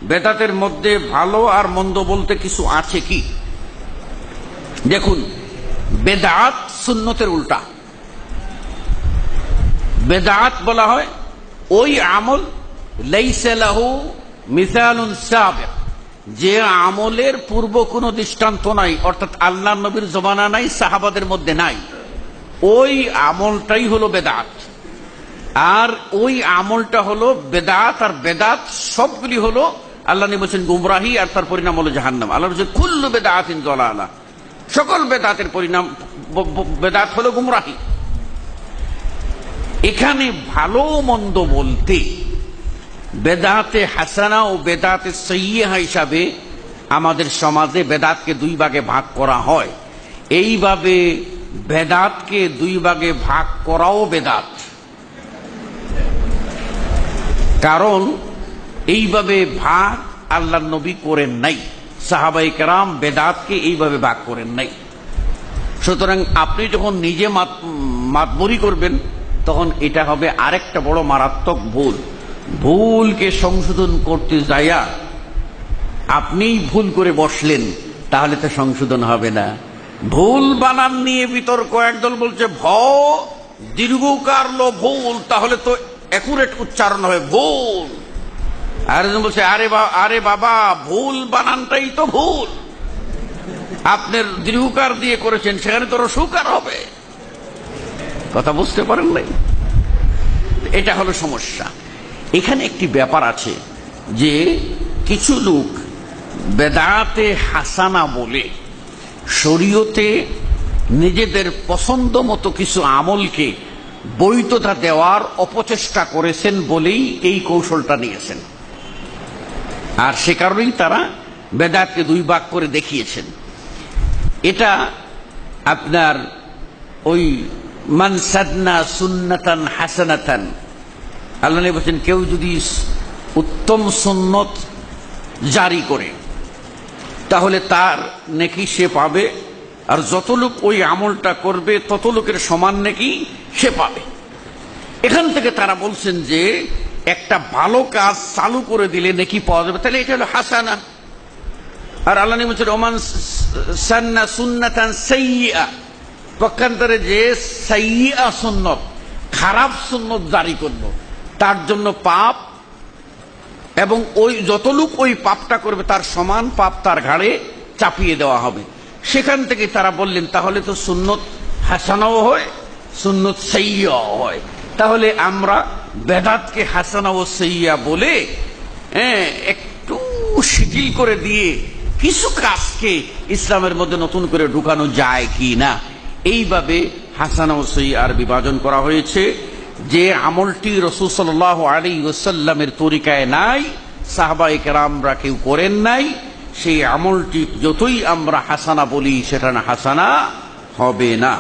বেদাতের মধ্যে ভালো আর মন্দ বলতে কিছু আছে কি? দেখুন, বেদাত সুন্নতের উল্টা। বেদাত বলা হয় ওই আমল লাইসা লাহু মিসালুন সাবিক, যে আমলের পূর্ব কোনো দৃষ্টান্ত নাই, অর্থাৎ আল্লাহর নবীর জমানা নাই, সাহাবাদের মধ্যে নাই, ওই আমলটাই হলো বেদাত। আর ওই আমলটা হলো বেদাত, আর বেদাত সবগুলি হলো আল্লাহ নবী বলেছেন গুমরাহি, আর তার পরিণাম হলো জাহান্নাম। আল্লাহ বলেছেন কুল্লু বিদআতিন যালালা, সকল বেদাতের পরিণাম, বেদাত হলো গুমরাহি। এখানে ভালো মন্দ বলতে বেদাতে হাসানা ও বেদাতে সাইয়্যিহা হিসাবে আমাদের সমাজে বেদাতকে দুই ভাগে ভাগ করা হয়। এইভাবে বেদাতকে দুই ভাগে ভাগ করাও বেদাত, কারণ এইভাবে ভাগ আল্লাহর নবী করেন নাই, সাহাবায়ে কেরাম বেদাতকে এইভাবে ভাগ করেন নাই। সুতরাং আপনি যখন নিজে মাতবরি করবেন তখন এটা হবে আরেকটা বড় মারাত্মক ভুল। ভুলকে সংশোধন করতে যাইয়া আপনিই ভুল করে বসলেন, তাহলে তো সংশোধন হবে না। ভুল বানান নিয়ে বিতর্ক, একদল বলছে ভ দীর্ঘকার লো ভুল, তাহলে তো অ্যাকুরেট উচ্চারণ হবে ভুল। আরেকজন বলছে আরে বাবা, ভুল বানানটাই তো ভুল, আপনার দীর্ঘকার দিয়ে করেছেন, সেখানে তো রসুকার হবে। কথা বুঝতে পারেন নাই? এটা হলো সমস্যা। এখানে একটি ব্যাপার আছে যে কিছু লোক বেদাতে হাসানা বলে শরীয়তে নিজেদের পছন্দ মতো কিছু আমলকে বৈধতা দেওয়ার অপচেষ্টা করেছেন বলেই এই কৌশলটা নিয়েছেন, আর সে কারণেই তারা বেদাতকে দুই ভাগ করে দেখিয়েছেন। এটা আপনার ওই মান সান্না সুন্নাতান হাসানাতান, আল্লাহ নবী বলেছেন কেউ যদি উত্তম সুন্নত জারি করে তাহলে তার নেকি সে পাবে, আর যত লোক ওই আমলটা করবে তত লোকের সমান নেকি সে পাবে। এখান থেকে তারা বলছেন যে একটা ভালো কাজ চালু করে দিলে নেকি পাওয়া যাবে, তাহলে এটা হলো হাসানা। আর আল্লাহ নবী বলেছেন ওমান সান্না সুন্নাতান সাইয়্যিআ, পক্ষান্তরে যে সাইয়্যিআ সুন্নত, খারাপ সুন্নত জারি করলো তার জন্য পাপ, এবং ওই যত লোক ওই পাপটা করবে তার সমান পাপ তার ঘাড়ে চাপিয়ে দেওয়া হবে। সেখান থেকে তারা বললেন তাহলে তো সুন্নত হাসানাও হয়, সুন্নত সাইয়্যিআও হয়, তাহলে আমরা বেদাতকে হাসানা ও সাইয়্যিআ বলে একটু শিথিল করে দিয়ে কিছু কাজকে ইসলামের মধ্যে নতুন করে ঢুকানো যায় কি না, এইভাবে হাসানা ও সাইয়্যিআর বিভাজন করা হয়েছে। যে আমলটি রাসূল সাল্লাল্লাহু আলাইহি ওয়াসাল্লামের তরিকায় নাই, সাহাবায়ে কেরামরা কেউ করেন নাই, সেই আমলটি যতই আমরা হাসানা বলি সেটা না হাসানা হবে না।